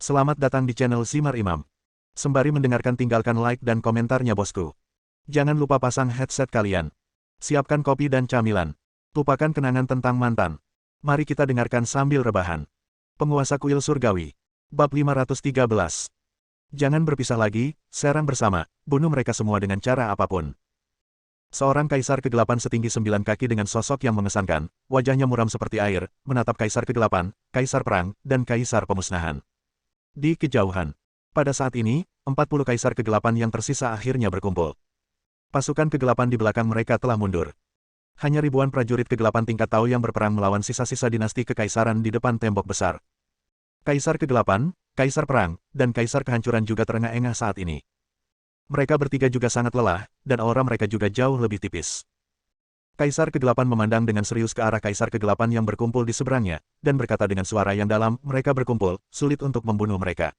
Selamat datang di channel Simar Imam. Sembari mendengarkan tinggalkan like dan komentarnya bosku. Jangan lupa pasang headset kalian. Siapkan kopi dan camilan. Lupakan kenangan tentang mantan. Mari kita dengarkan sambil rebahan. Penguasa kuil surgawi. Bab 513. Jangan berpisah lagi, serang bersama, bunuh mereka semua dengan cara apapun. Seorang kaisar kegelapan setinggi 9 kaki dengan sosok yang mengesankan, wajahnya muram seperti air, menatap kaisar kegelapan, kaisar perang, dan kaisar pemusnahan. Di kejauhan. Pada saat ini, 40 kaisar kegelapan yang tersisa akhirnya berkumpul. Pasukan kegelapan di belakang mereka telah mundur. Hanya ribuan prajurit kegelapan tingkat Tao yang berperang melawan sisa-sisa dinasti kekaisaran di depan tembok besar. Kaisar kegelapan, kaisar perang, dan kaisar kehancuran juga terengah-engah saat ini. Mereka bertiga juga sangat lelah, dan aura mereka juga jauh lebih tipis. Kaisar kegelapan memandang dengan serius ke arah kaisar kegelapan yang berkumpul di seberangnya, dan berkata dengan suara yang dalam, mereka berkumpul, sulit untuk membunuh mereka.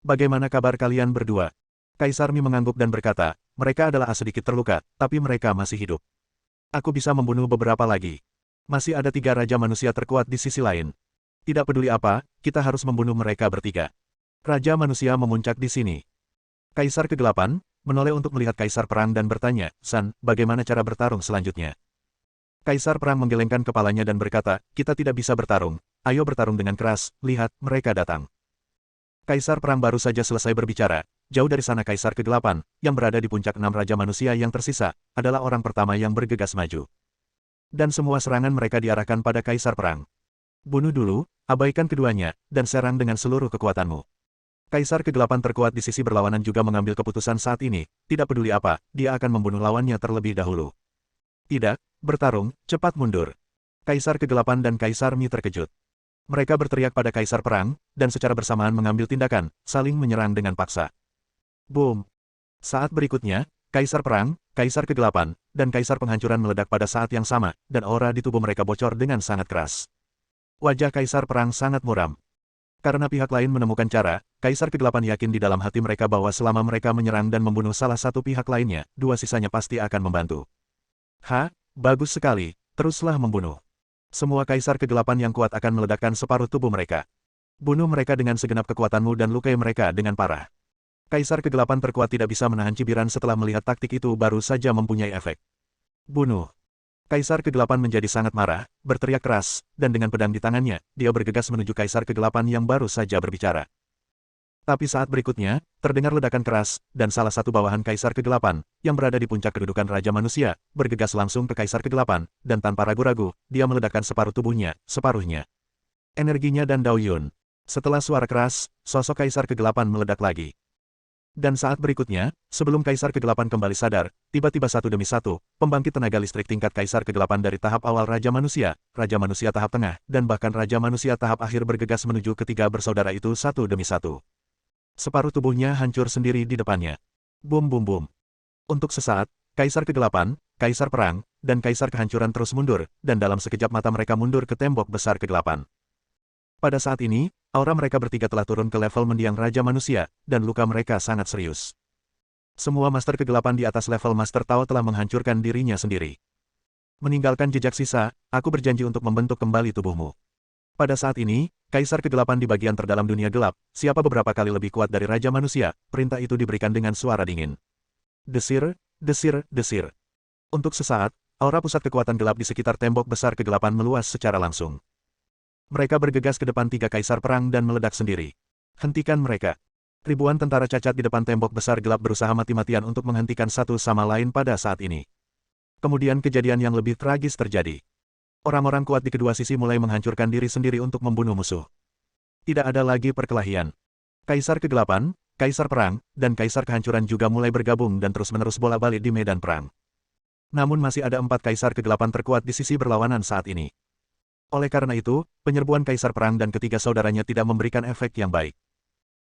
Bagaimana kabar kalian berdua? Kaisar Mi mengangguk dan berkata, mereka adalah sedikit terluka, tapi mereka masih hidup. Aku bisa membunuh beberapa lagi. Masih ada 3 raja manusia terkuat di sisi lain. Tidak peduli apa, kita harus membunuh mereka bertiga. Raja manusia memuncak di sini. Kaisar kegelapan menoleh untuk melihat kaisar perang dan bertanya, San, bagaimana cara bertarung selanjutnya? Kaisar perang menggelengkan kepalanya dan berkata, kita tidak bisa bertarung, ayo bertarung dengan keras, lihat, mereka datang. Kaisar perang baru saja selesai berbicara, jauh dari sana kaisar kegelapan, yang berada di puncak 6 raja manusia yang tersisa, adalah orang pertama yang bergegas maju. Dan semua serangan mereka diarahkan pada kaisar perang. Bunuh dulu, abaikan keduanya, dan serang dengan seluruh kekuatanmu. Kaisar kegelapan terkuat di sisi berlawanan juga mengambil keputusan saat ini, tidak peduli apa, dia akan membunuh lawannya terlebih dahulu. Tidak, bertarung, cepat mundur. Kaisar kegelapan dan kaisar Mi terkejut. Mereka berteriak pada kaisar perang, dan secara bersamaan mengambil tindakan, saling menyerang dengan paksa. Boom! Saat berikutnya, kaisar perang, kaisar kegelapan, dan kaisar penghancuran meledak pada saat yang sama, dan aura di tubuh mereka bocor dengan sangat keras. Wajah kaisar perang sangat muram. Karena pihak lain menemukan cara, kaisar kegelapan yakin di dalam hati mereka bahwa selama mereka menyerang dan membunuh salah satu pihak lainnya, 2 sisanya pasti akan membantu. Bagus sekali, teruslah membunuh. Semua kaisar kegelapan yang kuat akan meledakkan separuh tubuh mereka. Bunuh mereka dengan segenap kekuatanmu dan lukai mereka dengan parah. Kaisar kegelapan terkuat tidak bisa menahan cibiran setelah melihat taktik itu baru saja mempunyai efek. Bunuh. Kaisar kegelapan menjadi sangat marah, berteriak keras, dan dengan pedang di tangannya, dia bergegas menuju kaisar kegelapan yang baru saja berbicara. Tapi saat berikutnya, terdengar ledakan keras, dan salah satu bawahan kaisar kegelapan, yang berada di puncak kedudukan raja manusia, bergegas langsung ke kaisar kegelapan, dan tanpa ragu-ragu, dia meledakkan separuh tubuhnya, separuhnya. Energinya dan Daoyun. Setelah suara keras, sosok kaisar kegelapan meledak lagi. Dan saat berikutnya, sebelum kaisar kegelapan kembali sadar, tiba-tiba satu demi satu, pembangkit tenaga listrik tingkat kaisar kegelapan dari tahap awal raja manusia tahap tengah, dan bahkan raja manusia tahap akhir bergegas menuju ketiga bersaudara itu satu demi satu. Separuh tubuhnya hancur sendiri di depannya. Bum bum bum. Untuk sesaat, kaisar kegelapan, kaisar perang, dan kaisar kehancuran terus mundur, dan dalam sekejap mata mereka mundur ke tembok besar kegelapan. Pada saat ini, aura mereka bertiga telah turun ke level mendiang raja manusia, dan luka mereka sangat serius. Semua master kegelapan di atas level master Tao telah menghancurkan dirinya sendiri. Meninggalkan jejak sisa, aku berjanji untuk membentuk kembali tubuhmu. Pada saat ini, kaisar kegelapan di bagian terdalam dunia gelap, siapa beberapa kali lebih kuat dari raja manusia, perintah itu diberikan dengan suara dingin. Desir, desir, desir. Untuk sesaat, aura pusat kekuatan gelap di sekitar tembok besar kegelapan meluas secara langsung. Mereka bergegas ke depan 3 kaisar perang dan meledak sendiri. Hentikan mereka. Ribuan tentara cacat di depan tembok besar gelap berusaha mati-matian untuk menghentikan satu sama lain pada saat ini. Kemudian kejadian yang lebih tragis terjadi. Orang-orang kuat di kedua sisi mulai menghancurkan diri sendiri untuk membunuh musuh. Tidak ada lagi perkelahian. Kaisar kegelapan, kaisar perang, dan kaisar kehancuran juga mulai bergabung dan terus-menerus bolak-balik di medan perang. Namun masih ada 4 kaisar kegelapan terkuat di sisi berlawanan saat ini. Oleh karena itu, penyerbuan kaisar perang dan ketiga saudaranya tidak memberikan efek yang baik.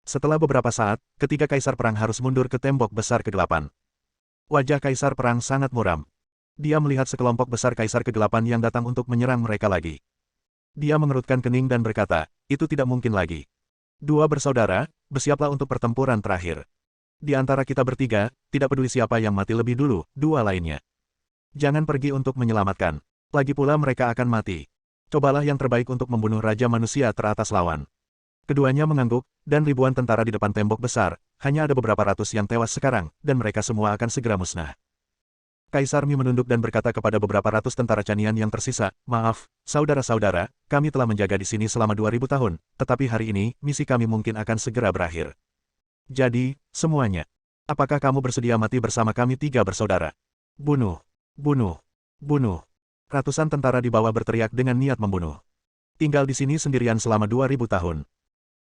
Setelah beberapa saat, ketiga kaisar perang harus mundur ke tembok besar kegelapan. Wajah kaisar perang sangat muram. Dia melihat sekelompok besar kaisar kegelapan yang datang untuk menyerang mereka lagi. Dia mengerutkan kening dan berkata, itu tidak mungkin lagi. 2 bersaudara, bersiaplah untuk pertempuran terakhir. Di antara kita bertiga, tidak peduli siapa yang mati lebih dulu, 2 lainnya. Jangan pergi untuk menyelamatkan. Lagi pula mereka akan mati. Cobalah yang terbaik untuk membunuh raja manusia teratas lawan. Keduanya mengangguk, dan ribuan tentara di depan tembok besar, hanya ada beberapa ratus yang tewas sekarang, dan mereka semua akan segera musnah. Kaisar Mi menunduk dan berkata kepada beberapa ratus tentara Canian yang tersisa, "Maaf, saudara-saudara, kami telah menjaga di sini selama 2000 tahun, tetapi hari ini, misi kami mungkin akan segera berakhir. Jadi, semuanya, apakah kamu bersedia mati bersama kami tiga bersaudara?" Bunuh! Bunuh! Bunuh! Ratusan tentara di bawah berteriak dengan niat membunuh. Tinggal di sini sendirian selama 2000 tahun.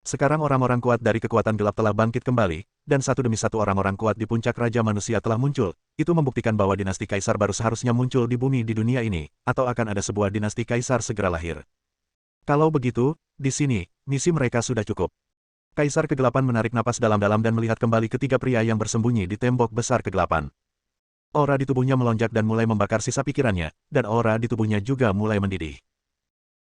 Sekarang orang-orang kuat dari kekuatan gelap telah bangkit kembali, dan satu demi satu orang-orang kuat di puncak Raja Manusia telah muncul. Itu membuktikan bahwa dinasti Kaisar baru seharusnya muncul di bumi di dunia ini, atau akan ada sebuah dinasti Kaisar segera lahir. Kalau begitu, di sini, misi mereka sudah cukup. Kaisar Kegelapan menarik napas dalam-dalam dan melihat kembali ketiga pria yang bersembunyi di tembok besar kegelapan. Aura di tubuhnya melonjak dan mulai membakar sisa pikirannya, dan aura di tubuhnya juga mulai mendidih.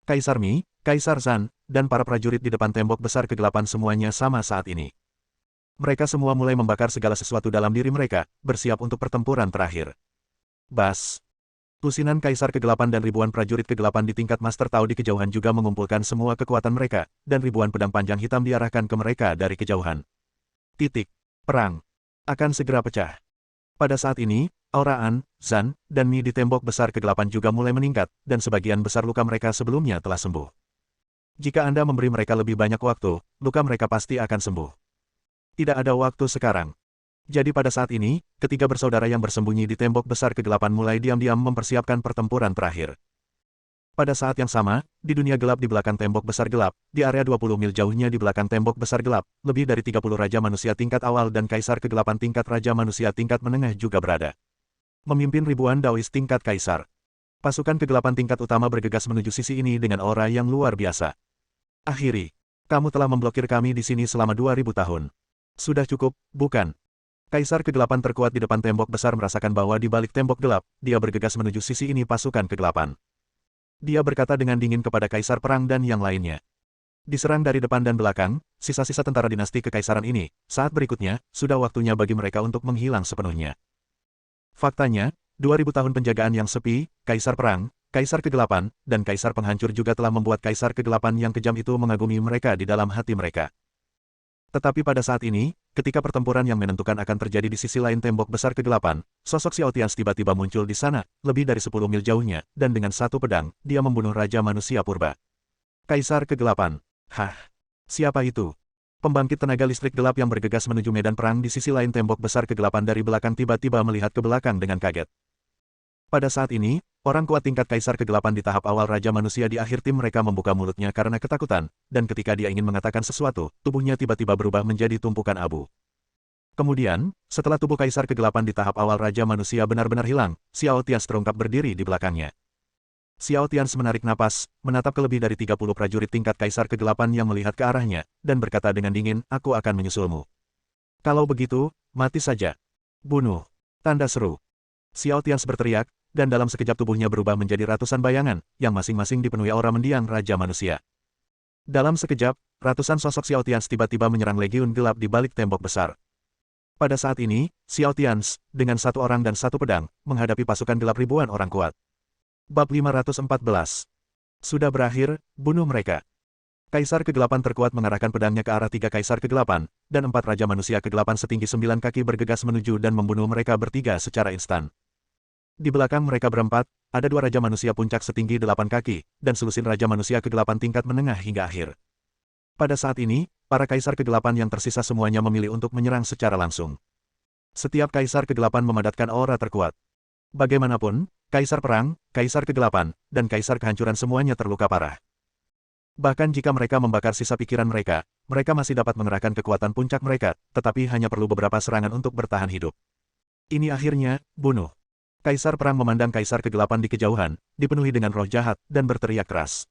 Kaisar Mi, Kaisar Zan, dan para prajurit di depan tembok besar kegelapan semuanya sama saat ini. Mereka semua mulai membakar segala sesuatu dalam diri mereka, bersiap untuk pertempuran terakhir. Bas! Lusinan Kaisar Kegelapan dan ribuan prajurit kegelapan di tingkat Master Tao di kejauhan juga mengumpulkan semua kekuatan mereka, dan ribuan pedang panjang hitam diarahkan ke mereka dari kejauhan. Titik. Perang akan segera pecah. Pada saat ini, aura An, Zan, dan Mi di tembok besar kegelapan juga mulai meningkat, dan sebagian besar luka mereka sebelumnya telah sembuh. Jika Anda memberi mereka lebih banyak waktu, luka mereka pasti akan sembuh. Tidak ada waktu sekarang. Jadi pada saat ini, ketiga bersaudara yang bersembunyi di tembok besar kegelapan mulai diam-diam mempersiapkan pertempuran terakhir. Pada saat yang sama, di dunia gelap di belakang tembok besar gelap, di area 20 mil jauhnya di belakang tembok besar gelap, lebih dari 30 Raja Manusia tingkat awal dan Kaisar Kegelapan tingkat Raja Manusia tingkat menengah juga berada. Memimpin ribuan Daois tingkat Kaisar. Pasukan kegelapan tingkat utama bergegas menuju sisi ini dengan aura yang luar biasa. Akhiri, kamu telah memblokir kami di sini selama 2000 tahun. Sudah cukup, bukan? Kaisar Kegelapan terkuat di depan tembok besar merasakan bahwa di balik tembok gelap, dia bergegas menuju sisi ini pasukan kegelapan. Dia berkata dengan dingin kepada Kaisar Perang dan yang lainnya. Diserang dari depan dan belakang, sisa-sisa tentara dinasti kekaisaran ini, saat berikutnya, sudah waktunya bagi mereka untuk menghilang sepenuhnya. Faktanya, 2000 tahun penjagaan yang sepi, Kaisar Perang, Kaisar Kegelapan, dan Kaisar Penghancur juga telah membuat Kaisar Kegelapan yang kejam itu mengagumi mereka di dalam hati mereka. Tetapi pada saat ini, ketika pertempuran yang menentukan akan terjadi di sisi lain tembok besar kegelapan, sosok Xiao Tians tiba-tiba muncul di sana, lebih dari 10 mil jauhnya, dan dengan satu pedang, dia membunuh Raja Manusia Purba. Kaisar Kegelapan. Hah? Siapa itu? Pembangkit tenaga listrik gelap yang bergegas menuju medan perang di sisi lain tembok besar kegelapan dari belakang tiba-tiba melihat ke belakang dengan kaget. Pada saat ini, orang kuat tingkat Kaisar Kegelapan di tahap awal Raja Manusia di akhir tim mereka membuka mulutnya karena ketakutan, dan ketika dia ingin mengatakan sesuatu, tubuhnya tiba-tiba berubah menjadi tumpukan abu. Kemudian, setelah tubuh Kaisar Kegelapan di tahap awal Raja Manusia benar-benar hilang, Xiao Tians terungkap berdiri di belakangnya. Xiao Tians menarik napas, menatap ke lebih dari 30 prajurit tingkat Kaisar Kegelapan yang melihat ke arahnya, dan berkata dengan dingin, "Aku akan menyusulmu. Kalau begitu, mati saja. Bunuh." Tanda seru. Xiao Tians berteriak, dan dalam sekejap tubuhnya berubah menjadi ratusan bayangan, yang masing-masing dipenuhi aura mendiang Raja Manusia. Dalam sekejap, ratusan sosok Xiao Tians tiba-tiba menyerang legiun gelap di balik tembok besar. Pada saat ini, Xiao Tians, dengan satu orang dan satu pedang, menghadapi pasukan gelap ribuan orang kuat. Bab 514. Sudah berakhir, bunuh mereka. Kaisar Kegelapan terkuat mengarahkan pedangnya ke arah tiga Kaisar Kegelapan, dan 4 Raja Manusia Kegelapan setinggi 9 kaki bergegas menuju dan membunuh mereka bertiga secara instan. Di belakang mereka berempat, ada 2 Raja Manusia puncak setinggi 8 kaki, dan selusin Raja Manusia Kegelapan tingkat menengah hingga akhir. Pada saat ini, para Kaisar Kegelapan yang tersisa semuanya memilih untuk menyerang secara langsung. Setiap Kaisar Kegelapan memadatkan aura terkuat. Bagaimanapun, Kaisar Perang, Kaisar Kegelapan, dan Kaisar Kehancuran semuanya terluka parah. Bahkan jika mereka membakar sisa pikiran mereka, mereka masih dapat mengerahkan kekuatan puncak mereka, tetapi hanya perlu beberapa serangan untuk bertahan hidup. Ini akhirnya, bunuh. Kaisar Perang memandang Kaisar Kegelapan di kejauhan, dipenuhi dengan roh jahat, dan berteriak keras.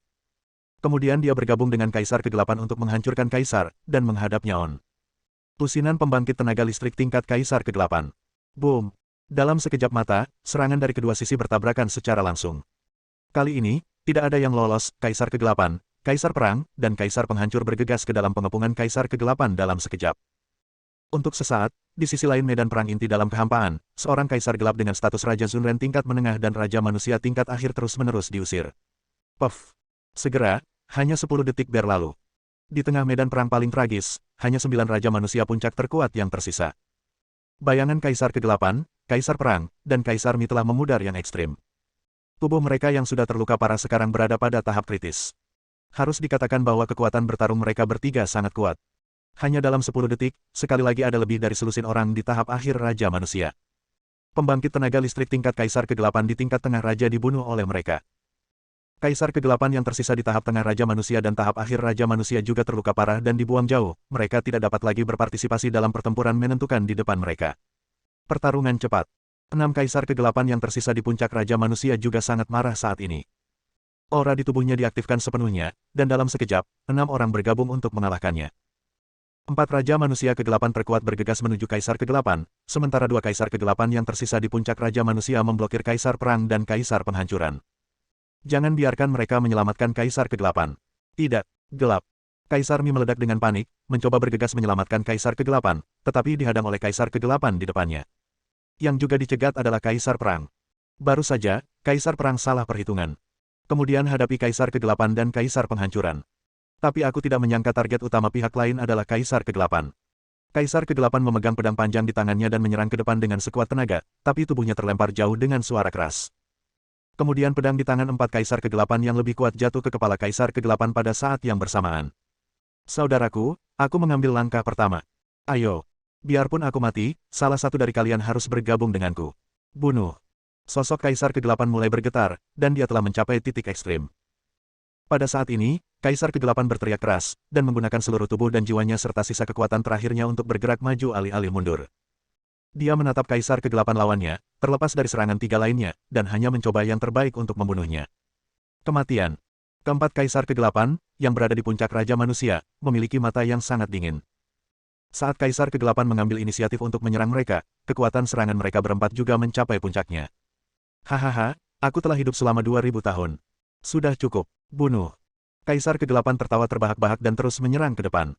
Kemudian dia bergabung dengan Kaisar Kegelapan untuk menghancurkan Kaisar, dan menghadap Nyaon. Lusinan pembangkit tenaga listrik tingkat Kaisar Kegelapan. Boom! Dalam sekejap mata, serangan dari kedua sisi bertabrakan secara langsung. Kali ini, tidak ada yang lolos, Kaisar Kegelapan, Kaisar Perang, dan Kaisar Penghancur bergegas ke dalam pengepungan Kaisar Kegelapan dalam sekejap. Untuk sesaat, di sisi lain medan perang inti dalam kehampaan, seorang Kaisar Gelap dengan status Raja Zunren tingkat menengah dan Raja Manusia tingkat akhir terus-menerus diusir. Puff! Segera, hanya 10 detik berlalu. Di tengah medan perang paling tragis, hanya 9 raja manusia puncak terkuat yang tersisa. Bayangan Kaisar Kegelapan, Kaisar Perang, dan Kaisar Mi telah memudar yang ekstrim. Tubuh mereka yang sudah terluka parah sekarang berada pada tahap kritis. Harus dikatakan bahwa kekuatan bertarung mereka bertiga sangat kuat. Hanya dalam 10 detik, sekali lagi ada lebih dari selusin orang di tahap akhir Raja Manusia. Pembangkit tenaga listrik tingkat Kaisar Kegelapan di tingkat tengah Raja dibunuh oleh mereka. Kaisar Kegelapan yang tersisa di tahap tengah Raja Manusia dan tahap akhir Raja Manusia juga terluka parah dan dibuang jauh. Mereka tidak dapat lagi berpartisipasi dalam pertempuran menentukan di depan mereka. Pertarungan cepat. 6 Kaisar Kegelapan yang tersisa di puncak Raja Manusia juga sangat marah saat ini. Aura di tubuhnya diaktifkan sepenuhnya, dan dalam sekejap, 6 orang bergabung untuk mengalahkannya. 4 Raja Manusia Kegelapan terkuat bergegas menuju Kaisar Kegelapan, sementara 2 Kaisar Kegelapan yang tersisa di puncak Raja Manusia memblokir Kaisar Perang dan Kaisar Penghancuran. Jangan biarkan mereka menyelamatkan Kaisar Kegelapan. Tidak, gelap. Kaisar Mi meledak dengan panik, mencoba bergegas menyelamatkan Kaisar Kegelapan, tetapi dihadang oleh Kaisar Kegelapan di depannya. Yang juga dicegat adalah Kaisar Perang. Baru saja, Kaisar Perang salah perhitungan. Kemudian hadapi Kaisar Kegelapan dan Kaisar Penghancuran. Tapi aku tidak menyangka target utama pihak lain adalah Kaisar Kegelapan. Kaisar Kegelapan memegang pedang panjang di tangannya dan menyerang ke depan dengan sekuat tenaga, tapi tubuhnya terlempar jauh dengan suara keras. Kemudian pedang di tangan 4 Kaisar Kegelapan yang lebih kuat jatuh ke kepala Kaisar Kegelapan pada saat yang bersamaan. Saudaraku, aku mengambil langkah pertama. Ayo. Biarpun aku mati, salah satu dari kalian harus bergabung denganku. Bunuh. Sosok Kaisar Kegelapan mulai bergetar, dan dia telah mencapai titik ekstrim. Pada saat ini, Kaisar Kegelapan berteriak keras, dan menggunakan seluruh tubuh dan jiwanya serta sisa kekuatan terakhirnya untuk bergerak maju alih-alih mundur. Dia menatap Kaisar Kegelapan lawannya, terlepas dari serangan 3 lainnya, dan hanya mencoba yang terbaik untuk membunuhnya. Kematian. Keempat Kaisar Kegelapan, yang berada di puncak Raja Manusia, memiliki mata yang sangat dingin. Saat Kaisar Kegelapan mengambil inisiatif untuk menyerang mereka, kekuatan serangan mereka berempat juga mencapai puncaknya. Hahaha, aku telah hidup selama 2000 tahun. Sudah cukup. Bunuh. Kaisar Kegelapan tertawa terbahak-bahak dan terus menyerang ke depan.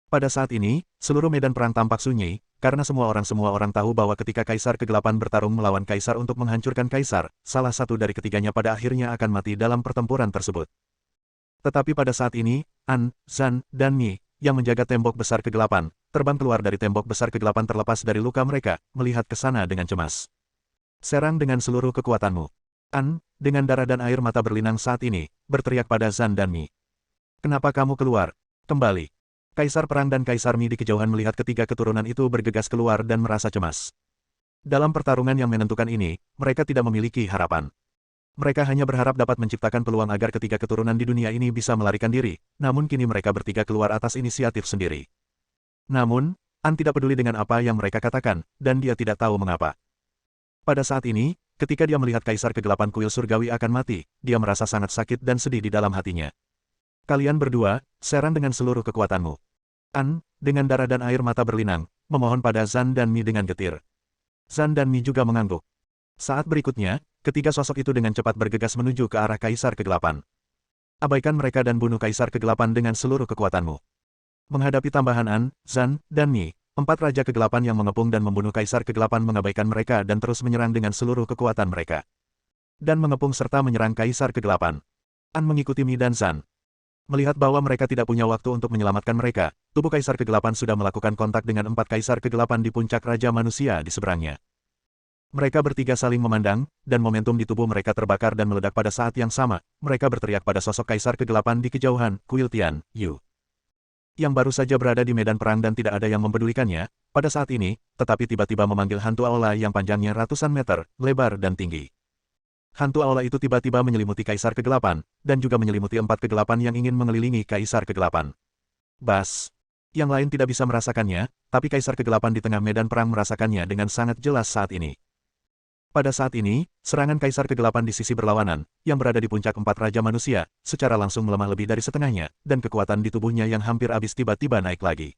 Pada saat ini, seluruh medan perang tampak sunyi, karena semua orang tahu bahwa ketika Kaisar Kegelapan bertarung melawan Kaisar untuk menghancurkan Kaisar, salah satu dari ketiganya pada akhirnya akan mati dalam pertempuran tersebut. Tetapi pada saat ini, An, Zan, dan Mi, yang menjaga tembok besar kegelapan, terbang keluar dari tembok besar kegelapan terlepas dari luka mereka, melihat ke sana dengan cemas. Serang dengan seluruh kekuatanmu. An, dengan darah dan air mata berlinang saat ini, berteriak pada Zan dan Mi. Kenapa kamu keluar? Kembali. Kaisar Perang dan Kaisar Mi di kejauhan melihat ketiga keturunan itu bergegas keluar dan merasa cemas. Dalam pertarungan yang menentukan ini, mereka tidak memiliki harapan. Mereka hanya berharap dapat menciptakan peluang agar ketiga keturunan di dunia ini bisa melarikan diri, namun kini mereka bertiga keluar atas inisiatif sendiri. Namun, An tidak peduli dengan apa yang mereka katakan, dan dia tidak tahu mengapa. Pada saat ini, ketika dia melihat Kaisar Kegelapan Kuil Surgawi akan mati, dia merasa sangat sakit dan sedih di dalam hatinya. Kalian berdua, serang dengan seluruh kekuatanmu. An, dengan darah dan air mata berlinang, memohon pada Zan dan Mi dengan getir. Zan dan Mi juga mengangguk. Saat berikutnya, ketiga sosok itu dengan cepat bergegas menuju ke arah Kaisar Kegelapan. Abaikan mereka dan bunuh Kaisar Kegelapan dengan seluruh kekuatanmu. Menghadapi tambahan An, Zan, dan Mi, 4 Raja Kegelapan yang mengepung dan membunuh Kaisar Kegelapan mengabaikan mereka dan terus menyerang dengan seluruh kekuatan mereka. Dan mengepung serta menyerang Kaisar Kegelapan. An mengikuti Mi dan Zan. Melihat bahwa mereka tidak punya waktu untuk menyelamatkan mereka, tubuh Kaisar Kegelapan sudah melakukan kontak dengan 4 Kaisar Kegelapan di puncak Raja Manusia di seberangnya. Mereka bertiga saling memandang, dan momentum di tubuh mereka terbakar dan meledak pada saat yang sama. Mereka berteriak pada sosok Kaisar Kegelapan di kejauhan, Kuil Tian, Yu. Yang baru saja berada di medan perang dan tidak ada yang mempedulikannya, pada saat ini, tetapi tiba-tiba memanggil hantu aula yang panjangnya ratusan meter, lebar dan tinggi. Hantu aula itu tiba-tiba menyelimuti Kaisar Kegelapan, dan juga menyelimuti 4 kegelapan yang ingin mengelilingi Kaisar Kegelapan. Bas. Yang lain tidak bisa merasakannya, tapi Kaisar Kegelapan di tengah medan perang merasakannya dengan sangat jelas saat ini. Pada saat ini, serangan Kaisar Kegelapan di sisi berlawanan, yang berada di puncak 4 Raja Manusia, secara langsung melemah lebih dari setengahnya, dan kekuatan di tubuhnya yang hampir habis tiba-tiba naik lagi.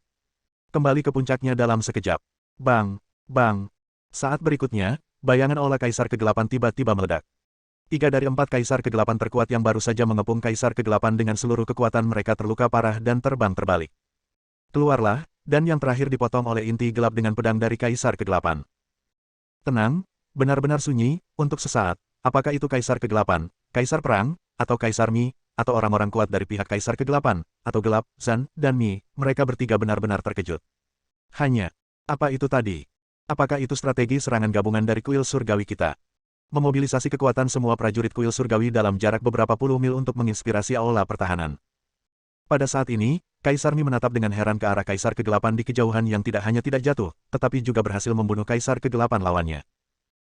Kembali ke puncaknya dalam sekejap. Bang! Bang! Saat berikutnya, bayangan aula Kaisar Kegelapan tiba-tiba meledak. 3 dari 4 Kaisar Kegelapan terkuat yang baru saja mengepung Kaisar Kegelapan dengan seluruh kekuatan mereka terluka parah dan terbang terbalik. Keluarlah, dan yang terakhir dipotong oleh inti gelap dengan pedang dari Kaisar Kegelapan. Tenang, benar-benar sunyi, untuk sesaat. Apakah itu Kaisar Kegelapan, Kaisar Perang, atau Kaisar Mi? atau orang-orang kuat dari pihak Kaisar Kegelapan, atau gelap, Zan, dan Mi, mereka bertiga benar-benar terkejut. Hanya, apa itu tadi? Apakah itu strategi serangan gabungan dari kuil surgawi kita? Memobilisasi kekuatan semua prajurit kuil surgawi dalam jarak beberapa puluh mil untuk menginspirasi aula pertahanan. Pada saat ini, Kaisar Mi menatap dengan heran ke arah Kaisar Kegelapan di kejauhan yang tidak hanya tidak jatuh, tetapi juga berhasil membunuh Kaisar Kegelapan lawannya.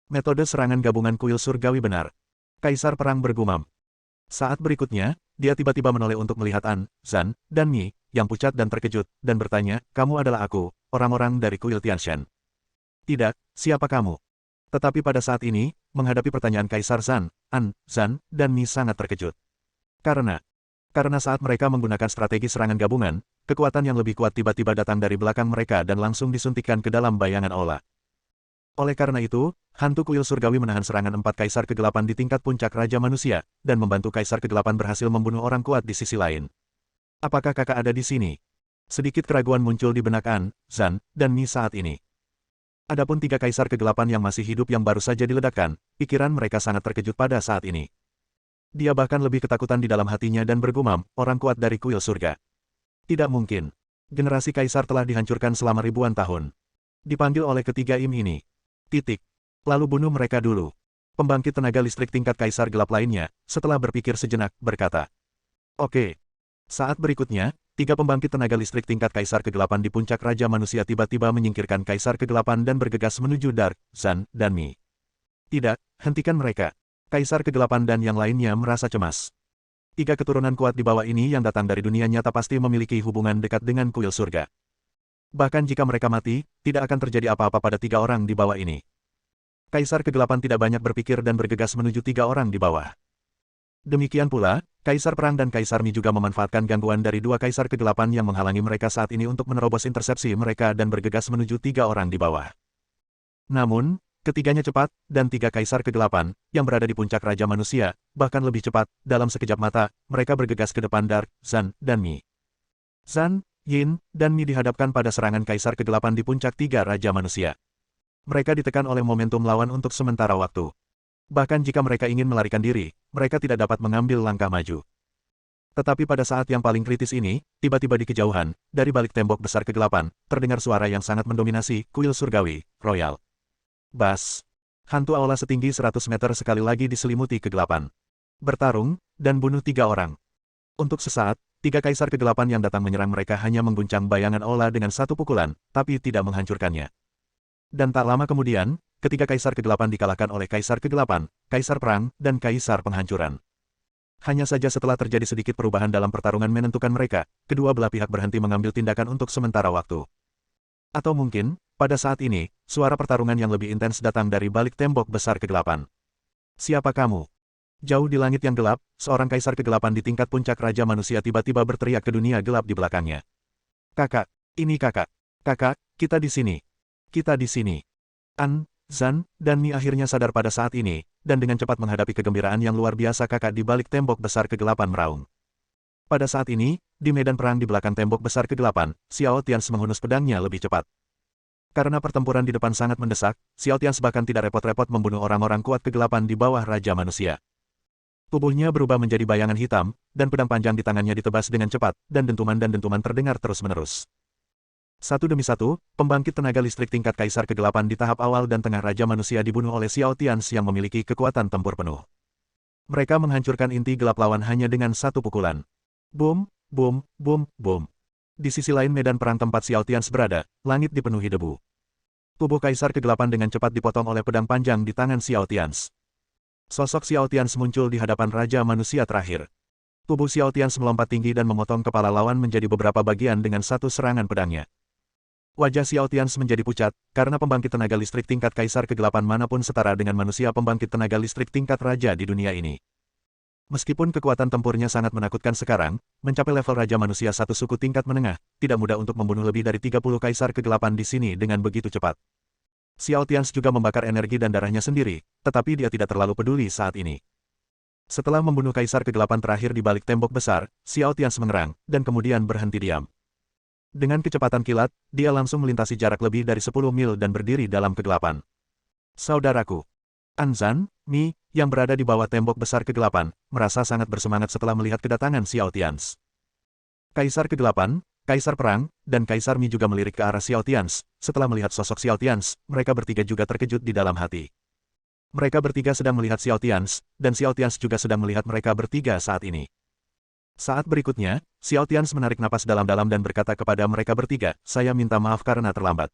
Metode serangan gabungan kuil surgawi benar. Kaisar Perang bergumam. Saat berikutnya, dia tiba-tiba menoleh untuk melihat An, Zan, dan Mi, yang pucat dan terkejut, dan bertanya, kamu adalah aku, orang-orang dari kuil Tianshan. Tidak, siapa kamu? Tetapi pada saat ini, menghadapi pertanyaan Kaisar Zan, An, Zan, dan Mi sangat terkejut. Karena saat mereka menggunakan strategi serangan gabungan, kekuatan yang lebih kuat tiba-tiba datang dari belakang mereka dan langsung disuntikkan ke dalam bayangan aula. Oleh karena itu, hantu kuil surgawi menahan serangan 4 Kaisar Kegelapan di tingkat puncak Raja Manusia, dan membantu Kaisar Kegelapan berhasil membunuh orang kuat di sisi lain. Apakah kakak ada di sini? Sedikit keraguan muncul di benak An, Zan, dan Mi saat ini. Adapun 3 Kaisar Kegelapan yang masih hidup yang baru saja diledakkan, pikiran mereka sangat terkejut pada saat ini. Dia bahkan lebih ketakutan di dalam hatinya dan bergumam, orang kuat dari kuil surga. Tidak mungkin. Generasi Kaisar telah dihancurkan selama ribuan tahun. Dipanggil oleh ketiga im ini. Titik. Lalu bunuh mereka dulu. Pembangkit tenaga listrik tingkat Kaisar gelap lainnya, setelah berpikir sejenak, berkata. Oke. Saat berikutnya, 3 pembangkit tenaga listrik tingkat Kaisar Kegelapan di puncak Raja Manusia tiba-tiba menyingkirkan Kaisar Kegelapan dan bergegas menuju Dark, Zan, dan Mi. Tidak, hentikan mereka. Kaisar Kegelapan dan yang lainnya merasa cemas. 3 keturunan kuat di bawah ini yang datang dari dunia nyata pasti memiliki hubungan dekat dengan kuil surga. Bahkan jika mereka mati, tidak akan terjadi apa-apa pada 3 orang di bawah ini. Kaisar Kegelapan tidak banyak berpikir dan bergegas menuju 3 orang di bawah. Demikian pula, Kaisar Perang dan Kaisar Mi juga memanfaatkan gangguan dari 2 Kaisar Kegelapan yang menghalangi mereka saat ini untuk menerobos intersepsi mereka dan bergegas menuju 3 orang di bawah. Namun, ketiganya cepat, dan 3 Kaisar Kegelapan, yang berada di puncak Raja Manusia, bahkan lebih cepat, dalam sekejap mata, mereka bergegas ke depan Dark, Zan, dan Mi. Zan, Yin, dan Mi dihadapkan pada serangan Kaisar Kegelapan di puncak 3 Raja Manusia. Mereka ditekan oleh momentum lawan untuk sementara waktu. Bahkan jika mereka ingin melarikan diri, mereka tidak dapat mengambil langkah maju. Tetapi pada saat yang paling kritis ini, tiba-tiba di kejauhan, dari balik tembok besar kegelapan, terdengar suara yang sangat mendominasi, kuil surgawi, royal. Bas. Hantu aula setinggi 100 meter sekali lagi diselimuti kegelapan. Bertarung, dan bunuh 3 orang. Untuk sesaat, 3 Kaisar Kegelapan yang datang menyerang mereka hanya mengguncang bayangan aula dengan 1 pukulan, tapi tidak menghancurkannya. Dan tak lama kemudian, ketiga Kaisar Kegelapan dikalahkan oleh Kaisar Kegelapan, Kaisar Perang, dan Kaisar Penghancuran. Hanya saja setelah terjadi sedikit perubahan dalam pertarungan menentukan mereka, kedua belah pihak berhenti mengambil tindakan untuk sementara waktu. Atau mungkin, pada saat ini, suara pertarungan yang lebih intens datang dari balik tembok besar kegelapan. Siapa kamu? Jauh di langit yang gelap, seorang Kaisar Kegelapan di tingkat puncak Raja Manusia tiba-tiba berteriak ke dunia gelap di belakangnya. Kakak, ini kakak. Kakak, kita di sini. Kita di sini. An, Zan, dan Mi akhirnya sadar pada saat ini, dan dengan cepat menghadapi kegembiraan yang luar biasa kakak di balik tembok besar kegelapan meraung. Pada saat ini, di medan perang di belakang tembok besar kegelapan, Xiao Tians menghunus pedangnya lebih cepat. Karena pertempuran di depan sangat mendesak, Xiao Tians bahkan tidak repot-repot membunuh orang-orang kuat kegelapan di bawah Raja Manusia. Tubuhnya berubah menjadi bayangan hitam, dan pedang panjang di tangannya ditebas dengan cepat, dan dentuman terdengar terus-menerus. Satu demi satu, pembangkit tenaga listrik tingkat Kaisar Kegelapan di tahap awal dan tengah Raja Manusia dibunuh oleh Xiao Tians yang memiliki kekuatan tempur penuh. Mereka menghancurkan inti gelap lawan hanya dengan 1 pukulan. Boom, boom, boom, boom. Di sisi lain medan perang tempat Xiao Tians berada, langit dipenuhi debu. Tubuh Kaisar Kegelapan dengan cepat dipotong oleh pedang panjang di tangan Xiao Tians. Sosok Xiao Tians muncul di hadapan Raja Manusia terakhir. Tubuh Xiao Tians melompat tinggi dan memotong kepala lawan menjadi beberapa bagian dengan 1 serangan pedangnya. Wajah Xiao Tians menjadi pucat, karena pembangkit tenaga listrik tingkat Kaisar Kegelapan manapun setara dengan manusia pembangkit tenaga listrik tingkat raja di dunia ini. Meskipun kekuatan tempurnya sangat menakutkan sekarang, mencapai level Raja Manusia satu suku tingkat menengah, tidak mudah untuk membunuh lebih dari 30 Kaisar Kegelapan di sini dengan begitu cepat. Xiao Tians juga membakar energi dan darahnya sendiri, tetapi dia tidak terlalu peduli saat ini. Setelah membunuh Kaisar Kegelapan terakhir di balik tembok besar, Xiao Tians mengerang, dan kemudian berhenti diam. Dengan kecepatan kilat, dia langsung melintasi jarak lebih dari 10 mil dan berdiri dalam kegelapan. Saudaraku. Anzan, Mi, yang berada di bawah tembok besar kegelapan, merasa sangat bersemangat setelah melihat kedatangan Xiao Tians. Kaisar kegelapan, Kaisar perang, dan Kaisar Mi juga melirik ke arah Xiao Tians. Setelah melihat sosok Xiao Tians, mereka bertiga juga terkejut di dalam hati. Mereka bertiga sedang melihat Xiao Tians, dan Xiao Tians juga sedang melihat mereka bertiga saat ini. Saat berikutnya, Xiao Tians menarik napas dalam-dalam dan berkata kepada mereka bertiga, "Saya minta maaf karena terlambat."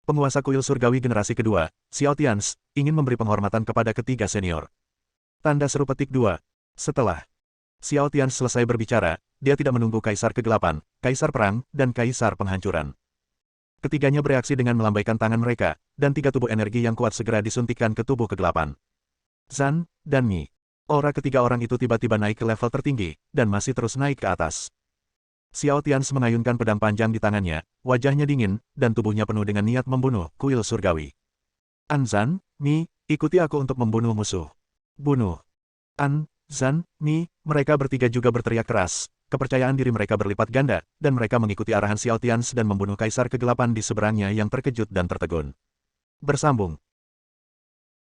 Penguasa kuil surgawi generasi kedua, Xiao Tians, ingin memberi penghormatan kepada ketiga senior. Tanda seru petik 2. Setelah Xiao Tians selesai berbicara, dia tidak menunggu Kaisar kegelapan, Kaisar perang, dan Kaisar penghancuran. Ketiganya bereaksi dengan melambaikan tangan mereka, dan tiga tubuh energi yang kuat segera disuntikkan ke tubuh kegelapan. Zan, dan Mi. Aura ketiga orang itu tiba-tiba naik ke level tertinggi, dan masih terus naik ke atas. Xiao Tians mengayunkan pedang panjang di tangannya, wajahnya dingin, dan tubuhnya penuh dengan niat membunuh kuil surgawi. Anzan, Mi, ikuti aku untuk membunuh musuh. Bunuh. Zan, Mi, mereka bertiga juga berteriak keras. Kepercayaan diri mereka berlipat ganda, dan mereka mengikuti arahan Xiao Tians dan membunuh Kaisar kegelapan di seberangnya yang terkejut dan tertegun. Bersambung.